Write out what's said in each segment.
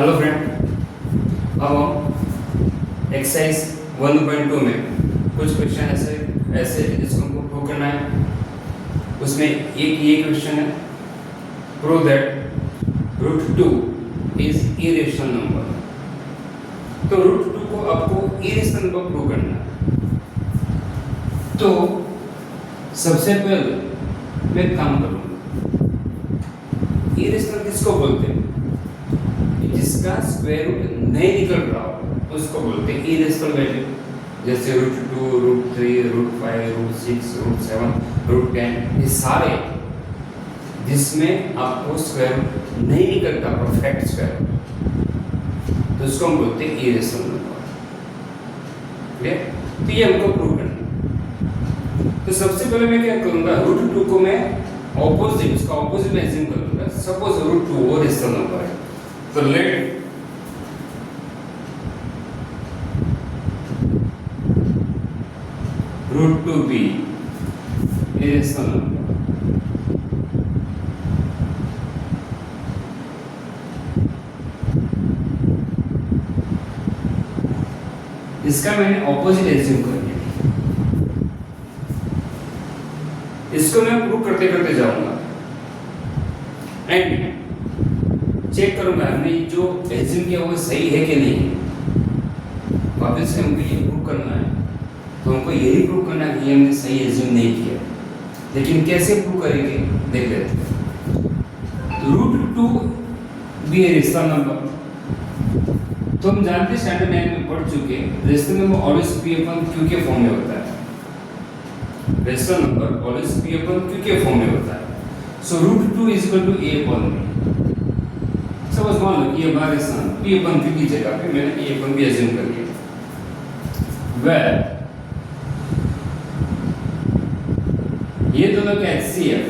Hello friend, अब हम exercise 1.2 में कुछ क्वेश्चन ऐसे ऐसे जिसको हमको प्रूव करना है। उसमें एक ये क्वेश्चन है, prove that √2 is irrational number. तो √2 को आपको इरेशनल नंबर प्रूव करना है। तो सबसे पहले मैं काम करूँगा, इरेशनल किसको बोलते हैं? जिसका स्क्वायर रूट नहीं निकल रहा हो उसको बोलते हैं इरेशनल वैल्यू। जैसे √2, √3, √5, √6, √7, √10, ये सारे जिसमें आपको स्क्वायर रूट नहीं निकलता, परफेक्ट स्क्वायर रूट, तो उसको हम बोलते हैं इरेशनल नंबर। क्लियर? तो ये हमको प्रूव करना है। तो सबसे पहले मैं क्या करूंगा, √2 को मैं ऑपोजिट, उसका ऑपोजिट में एज्यूम करूंगा। सपोज √2 वो रेशनल नंबर है, तो late √2 be a rational number। इसका मैंने ऑपोजिट एज्यूम कर लिया। इसको मैं प्रूव करते करते जाऊंगा एंड चेक करूंगा हमने जो एज्यूम किया वो सही है कि नहीं। वापस से हमको ये प्रूव करना है, तो हमको यही प्रूव करना है कि हमने सही एज्यूम नहीं किया। लेकिन कैसे प्रूव करेंगे देख लेते हैं। √2 भी है रेशनल नंबर। तो हम जानते हैं, स्टैंडर्ड 9 में पढ़ चुके, रेशनल नंबर ऑलवेज P/Q के फॉर्म में होता है। रेशनल नंबर ऑलवेज P/Q के फॉर्म में होता है। So √2 is equal to A/B। Suppose मान लो कि ये हमारा रेशनल P/Q की जगह पे मैंने A/B एज्यूम कर लिया। वेयर ये दोनों का HCF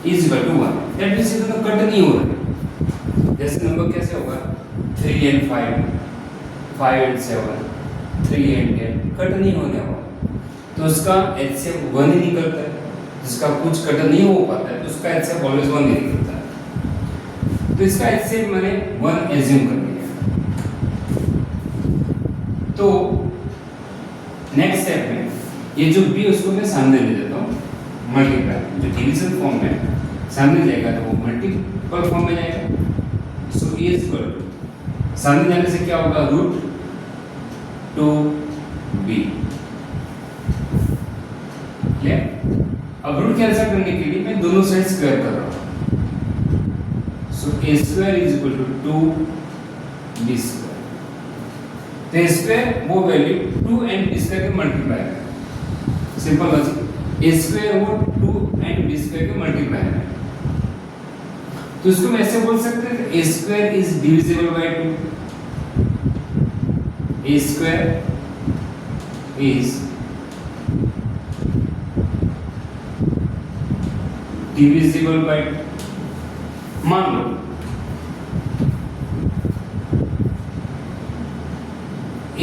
is equal to 1। That means ये दोनों कट नहीं हो रहे। जैसे नंबर कैसे होगा 3 and 5, 5 and 7, 3 and 10 कट नहीं होने वाला, तो उसका HCF 1 ही निकलता है। जिसका कुछ कट नहीं हो पाता है तो उसका HCF ऑलवेज 1 ही निकलता है। तो इसका HCF मैंने 1 एज्यूम कर लिया। तो नेक्स्ट स्टेप में ये जो b उसको मैं सामने ले देता हूँ, मल्टीप्लाई। जो डिवीजन फॉर्म में सामने जाएगा तो वो मल्टीपल फॉर्म में जाएगा। सो a इज इक्वल टू, सामने जाने से क्या होगा, √2b। क्लियर? अब रूट कैंसिल करने के लिए मैं दोनों साइड स्क्वायर कर रहा हूँ। So a² is equal to 2b²। तो स्क्वायर वो वैल्यू 2 and b² के मल्टीप्लाई है। सिंपल लॉजिक, a² वो 2 and b² के मल्टीप्लाई है। तो इसको मैं ऐसे बोल सकते हैं, a² is divisible by 2। a² is divisible by 2। मान लो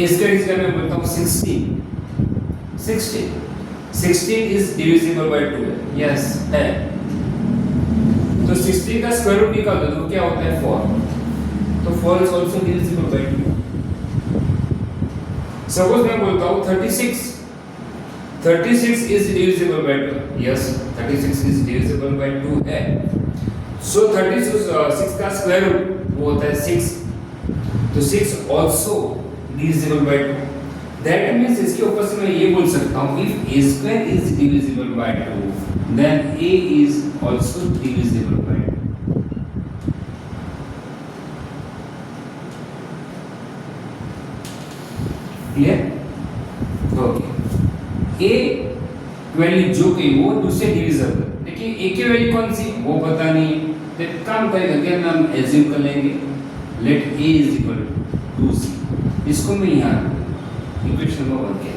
इसका इसका मैं बोलता हूँ 16 इज डिविजिबल बाय 2 है। यस है। तो 16 का स्क्वायर रूट निकाल दो तो क्या होता है 4। तो 4 is also divisible by 2। Suppose मैं बोलता हूँ 36 is divisible by 2। Yes, 36 is divisible by 2 है। सो 36 का स्क्वायर रूट वो होता है 6। तो 6 also divisible by 2। That means इसके ऊपर से मैं ये बोल सकता हूँ, if a² is divisible by 2 then a is also divisible by 2। Clear? Okay। a value जो कि वो 2 से डिविजिबल, देखिए a की वैल्यू कौन सी वो पता नहीं। तो काम करेंगे, अगेन हम एज्यूम कर लेंगे, late a is equal to 2c। इसको मैं यहाँ इक्वेशन नंबर 1 के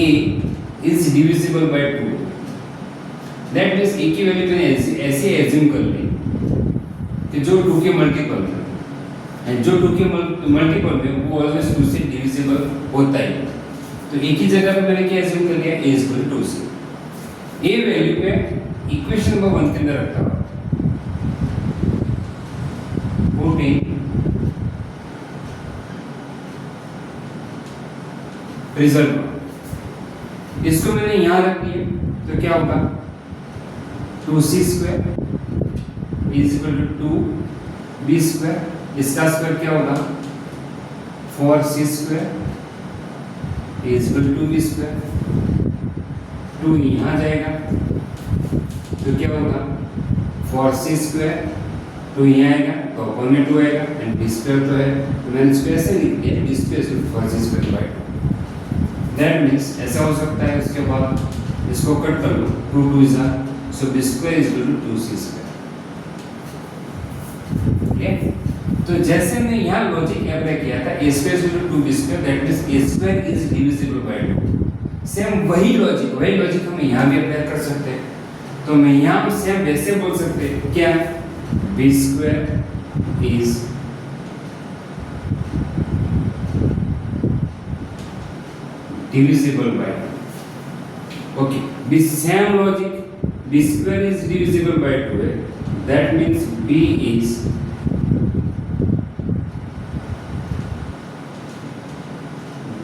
a is divisible by 2। That means a की वैल्यू मैंने ऐसे एज्यूम कर ली कि जो 2 के मल्टीपल है, एंड जो 2 के मल्टीपल में वो ऑलवेज 2 से डिविजिबल होता है। तो a की जगह पे मैंने क्या एज्यूम कर लिया, a is equal to 2c। a value पे इक्वेशन नंबर 1 के अंदर रखा हुआ, पुट इन रिजल्ट। इसको मैंने यहां रख दिया तो क्या होगा 2c² is equal to 2b², इसका स्क्वायर क्या होगा 4c² is equal to 2b², 2 यहां जाएगा तो क्या होगा 4c², 2 यहाँ आएगा तो अपन में 2 आएगा एंड b² तो है तो मैंने इसको ऐसे लिख दिया b² 4c²/2। दैट मीन्स ऐसा हो सकता है उसके बाद इसको कट कर लो 2 2 is so b² is equal to 2c²। Okay, तो जैसे मैं यहाँ लॉजिक अप्लाई किया था a² is equal to 2b², that means a² is divisible by 2। Same वही लॉजिक हम यहाँ भी अप्लाई कर सकते हैं। तो मैं यहाँ सेम वैसे बोल सकते हैं क्या b² is divisible by 2। okay, the same logic b² is divisible by 2 है, that means b is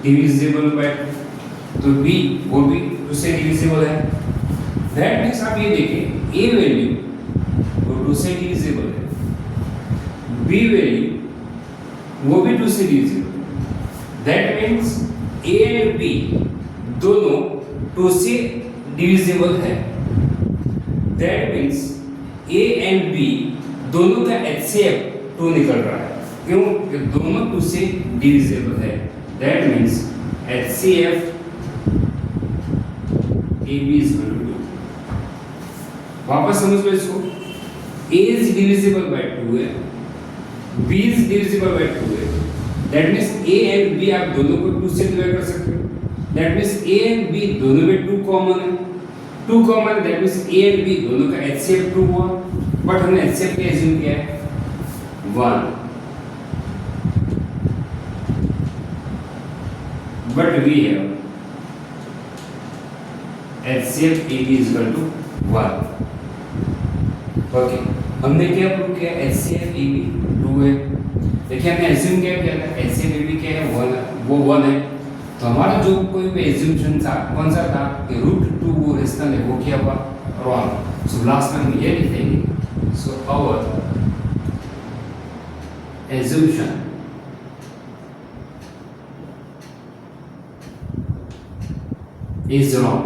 divisible by 2। तो b वो भी 2 से divisible है, that means आप ये देखिए a वैल्यू वो 2 से divisible है, b वैल्यू वो भी 2 से divisible है, that means a and b दोनों 2 से डिविजिबल है। That means a and b दोनों का HCF 2 निकल रहा है, क्यों? क्योंकि दोनों 2 से डिविजिबल है। That means HCF AB is equal to 2। वापस समझ लो इसको, a is divisible by 2 है, b is divisible by 2 है। That means a and b आप दोनों को 2 से डिवाइड कर सकते हो। That means a and b दोनों में 2 कॉमन है, 2 कॉमन है, that means a and b दोनों का HCF 2 हुआ। बट हमने HCF क्या एज्यूम किया है 1, but we have HCF AB is equal to 1। Okay, हमने क्या प्रूव किया HCF AB 2 है। देखिए हमने एज्यूम क्या किया था HCF AB क्या है 1 है, वो 1 है। तो हमारा जो कोई भी एज्यूमशन था कौन सा था कि √2 वो रेशनल है, वो क्या हुआ रॉन्ग। सो लास्ट में हम ये लिखेंगे, so our assumption is wrong।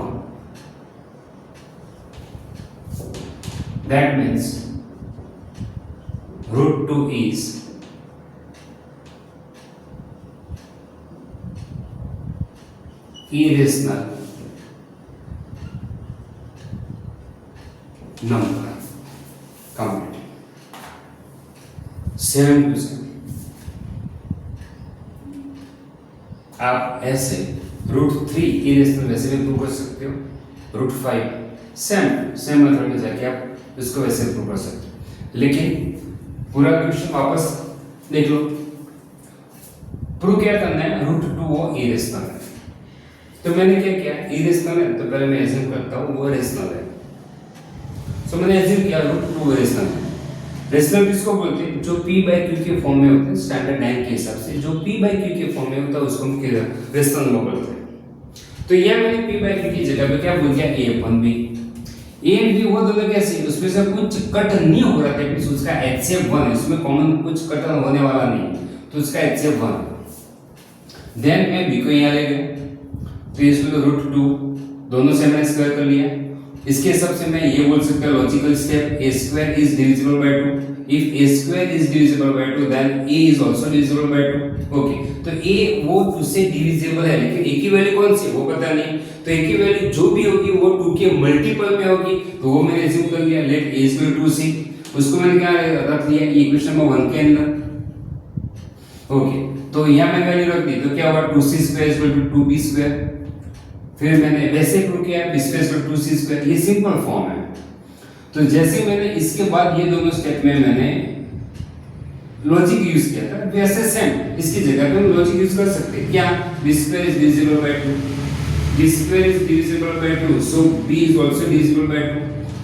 That means √2 is irrational number। Complete 7%। आप ऐसे √3 इरेशनल वैसे भी प्रूव कर सकते हो, √5 सेम मेथड में जाके आप इसको वैसे प्रूव कर सकते हो। लेकिन पूरा क्वेश्चन वापस देख लो, प्रूव क्या करना है √2 वो इरेशनल है। तो मैंने क्या किया इरेशनल है तो पहले मैं एज्यूम करता हूँ वो रेशनल है। सो मैंने एज्यूम किया √2 रेशनल है। रेशनल किसको बोलते हैं जो p/q के फॉर्म में होते हैं, स्टैंडर्ड रैंक के हिसाब से जो p/q के फॉर्म में होता है उसको हम रेशनल नंबर बोलते हैं। तो यह मैंने p/q की जगह पे क्या बोल दिया a/b। a एंड b वो दोनों कैसे उसमें से कुछ कट नहीं हो रहा था, कि उसका HCF 1 है, उसमें कॉमन कुछ कट होने वाला नहीं, तो उसका HCF 1। देन मैं b को यहाँ ले गया तो इसमें √2 दोनों से मैंने स्क्वायर कर लिया। इसके हिसाब से मैं ये बोल सकता हूँ logical step a² is divisible by 2। if a² is divisible by 2 then a is also divisible by 2। Okay, तो a वो 2 से डिविजिबल है, लेकिन a की वैल्यू कौन सी वो पता नहीं, तो a की वैल्यू जो भी होगी वो 2 के मल्टीपल में होगी, तो वो मैंने एज्यूम कर लिया लेट a is 2c। उसको मैंने क्या रख लिया इक्वेशन नंबर 1 के अंदर। ओके, तो यहाँ मैंने वैल्यू रख दी तो क्या होगा 2c² 2b²। फिर मैंने वैसे प्रूव किया b² 2c², ये सिंपल फॉर्म है। तो जैसे मैंने इसके बाद ये दोनों स्टेप में मैंने लॉजिक यूज किया था, वैसे सेम इसकी जगह पे हम लॉजिक यूज कर सकते हैं। क्या b² is divisible by 2, b² is divisible by 2, so b is also divisible by 2।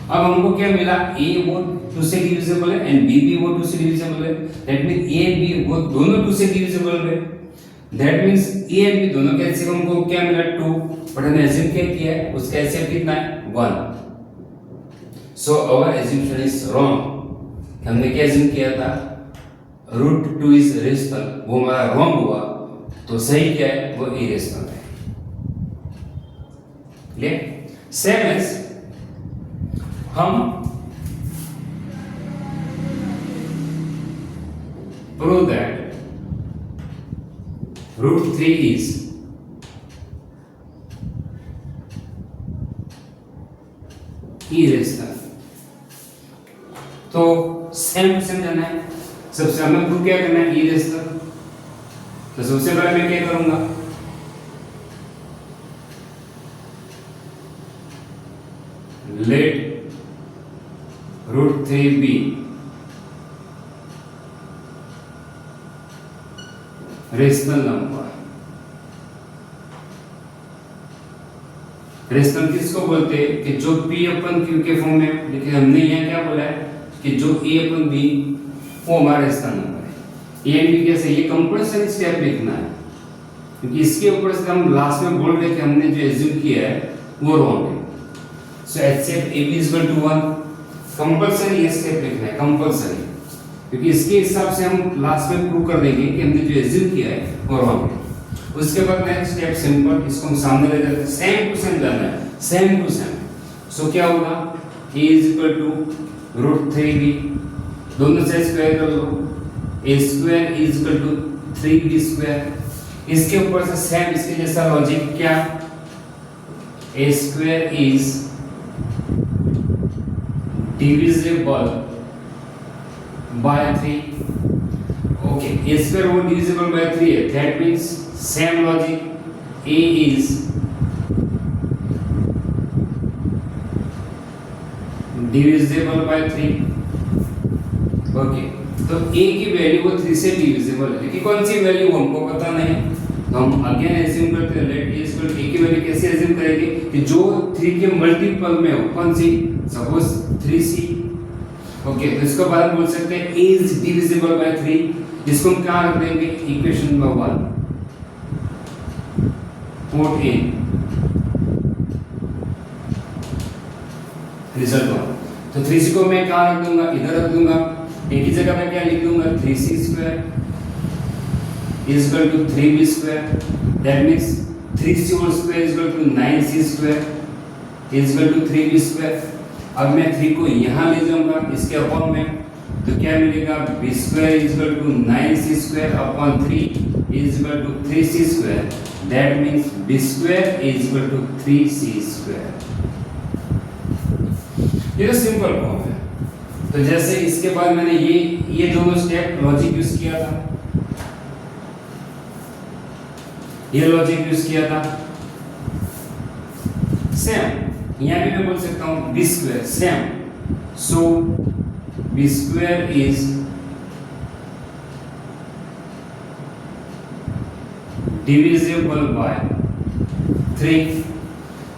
अब हमको क्या मिला, a वो 2 से डिविजिबल है एंड b भी वो 2 से डिविजिबल है, दैट मींस a b वो दोनों 2 से डिविजिबल है, that means a and b दोनों का एलसीएम हमको क्या मिला 2, बट हमने एज्यूम क्या किया है, उसका एलसीएम कितना है 1, सो आवर एज्यूम्पशन इज रॉन्ग। हमने क्या एज्यूम किया था, √2 इज रेशनल, वो हमारा रॉन्ग हुआ, तो सही क्या है, वो इरेशनल है। क्लियर? सेम एज हम prove that √3 is irrational, तो सेम जाना है, सबसे हमें प्रूव क्या करना है, irrational। तो सबसे पहले मैं क्या करूंगा, let √3 be rational number. Rational किसको बोलते हैं, कि जो p अपन q के फॉर्म में, लेकिन हमने यहाँ क्या बोला है कि जो a अपन b वो हमारा रेशनल नंबर है। a एंड b कैसे, ये कंपल्सरी स्टेप लिखना है, क्योंकि इसके ऊपर से हम लास्ट में बोल रहे कि हमने जो एज्यूम किया है वो रॉन्ग है। सो HCF AB = 1, कंपल्सरी ये स्टेप लिखना है, कंपल्सरी, क्योंकि इसके हिसाब से हम लास्ट में प्रूव कर देंगे कि हमने जो एज्यूम किया है वो रॉन्ग है। उसके बाद नेक्स्ट स्टेप सिंपल, इसको हम सामने ले जाते हैं, सेम टू सेम जाना है, सेम टू सेम। सो क्या होगा, a = √3b, दोनों से स्क्वायर कर लो, a² = 3b²। इसके ऊपर से सेम इसके जैसा लॉजिक, क्या, a² is divisible by 3, okay, a² वो divisible by 3 है, that means same logic, a is divisible by 3, okay, तो a की वैल्यू वो 3 से डिविजिबल है, लेकिन कौन सी वैल्यू हमको पता नहीं, तो हम अगेन एज्यूम करते हैं, लेट a = a की वैल्यू कैसे एज्यूम करेंगे, कि जो 3 के मल्टीपल में हो, कौन सी, सपोज 3c, ओके, तो इसको बाद में बोल सकते हैं a is divisible by 3, जिसको हम कहाँ रख देंगे, equation number 1, put in result 1। तो 3c को मैं कहाँ रख दूंगा, इधर रख दूंगा, एक ही जगह पे क्या लिख दूंगा, 3c² = 3b², that means 3c² = 9c² = 3b²। अब मैं 3 को यहाँ ले जाऊंगा इसके अपॉन में, तो क्या मिलेगा, b² = 9c² upon 3 = 3c², that means b² = 3c²। ये तो सिंपल फॉर्म है। तो जैसे इसके बाद मैंने ये दोनों स्टेप लॉजिक यूज किया था, ये लॉजिक यूज किया था, सेम यहाँ भी मैं बोल सकता हूँ b², same, so b² is divisible by 3,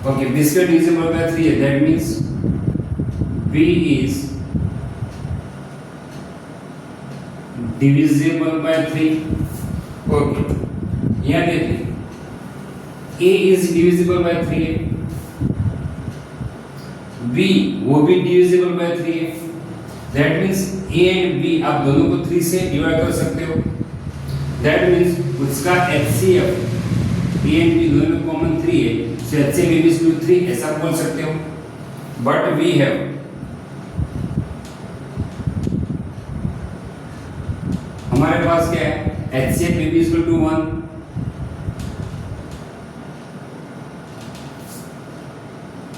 okay, b² divisible by 3 है, that means b is divisible by 3, okay, यहाँ देखिए a is divisible by 3 है, b वो भी divisible by 3 है, that means a and b आप दोनों को 3 से डिवाइड कर सकते हो, that means उसका HCF a and b दोनों में कॉमन 3 है, so HCF a is 3 ऐसा बोल सकते हो, but we have हमारे पास क्या है, HCF a is 1,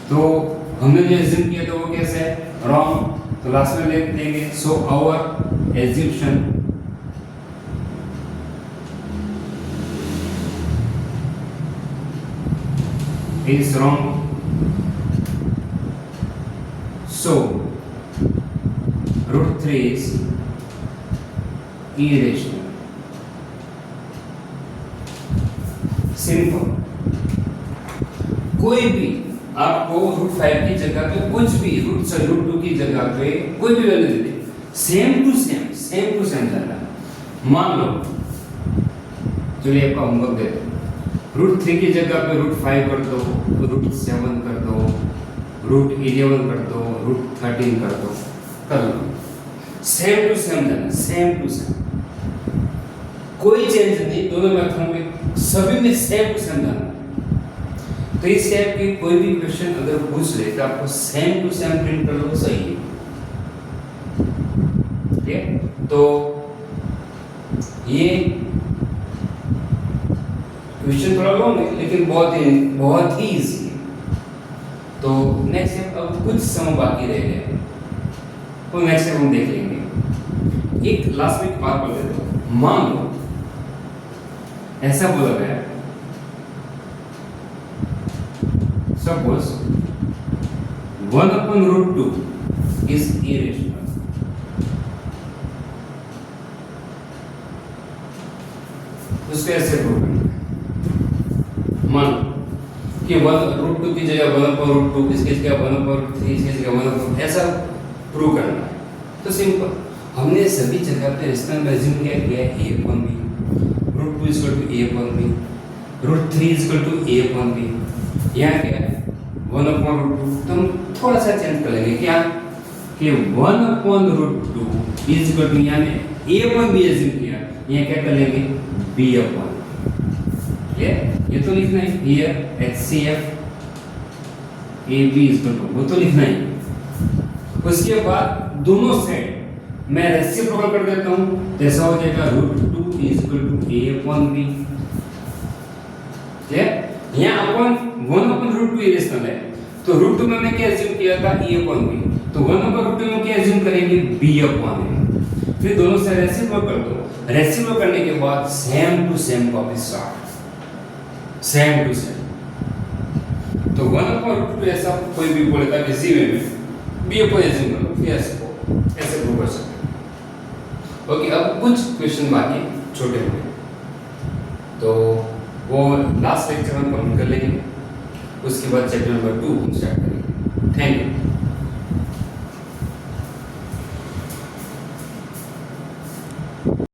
तो हमने जो एज्यूम किया था वो कैसे है, रॉन्ग, तो लास्ट में लिख देंगे, so our assumption is wrong, so √3 is irrational। Simple, कोई भी आपको √5 की जगह पे कुछ भी √2 की जगह पे कोई भी वैल्यू दे दे, सेम टू सेम जाना। मान लो चलिए आपका होमवर्क दे दो, √3 की जगह पे √5 कर दो, √7 कर दो, √11 कर दो, √13 कर दो, कर लो। सेम टू सेम जाना, सेम टू सेम, कोई चेंज नहीं, दोनों मैथों में सभी में सेम टू सेम जाना। तो इस टाइप की कोई भी क्वेश्चन अगर पूछ ले तो आपको सेम टू सेम प्रिंट कर लो, सही है। ठीक है, तो ये क्वेश्चन थोड़ा लॉन्ग है लेकिन बहुत ही इजी है। तो नेक्स्ट स्टेप, अब कुछ समय बाकी रह गए, तो नेक्स्ट स्टेप हम देख लेंगे। एक लास्ट में बात बोल देता हूं, मान लो ऐसा बोला गया, सपोज 1/√2 is irrational। उसको ऐसे प्रूव करना है, मान कि 1/√2 की जगह 1/√2, इसकी जगह 1/3, इसकी जगह 1/4, ऐसा प्रूव करना है। तो सिंपल, हमने सभी जगह पे रेशनल एज्यूम किया है a/b, √2 = a/b, √3 = a/b। यहाँ क्या है 1/√2, तो हम थोड़ा सा चेंज कर लेंगे, क्या कि 1/√2 = यानी a/b एज्यूम किया, यहाँ क्या कर लेंगे b/, ये तो लिखना है, हियर HCF AB = वो तो लिखना ही। उसके बाद दोनों साइड मैं रेसिप्रोकल कर देता हूँ, जैसा हो जाएगा √2 = a/b। यहाँ अपन 1/√2 इरेशनल है, तो √2 में मैंने क्या एज्यूम किया था a/b, तो 1/√2 में क्या एज्यूम करेंगे b/a। फिर दोनों से रेसिप्रोकल कर दो, रेसिप्रोकल करने के बाद same to same copy start, same to same. तो 1/√2 ऐसा कोई भी बोलेगा कि जी में b/a एज्यूम करो, फिर ऐसे प्रूव कर सकते हैं। ओके, अब कुछ क्वेश्चन बाकी छोटे मोटे, तो वो लास्ट लेक्चर में कंप्लीट कर लेंगे, उसके बाद चैप्टर नंबर 2 स्टार्ट करेंगे। Thank you.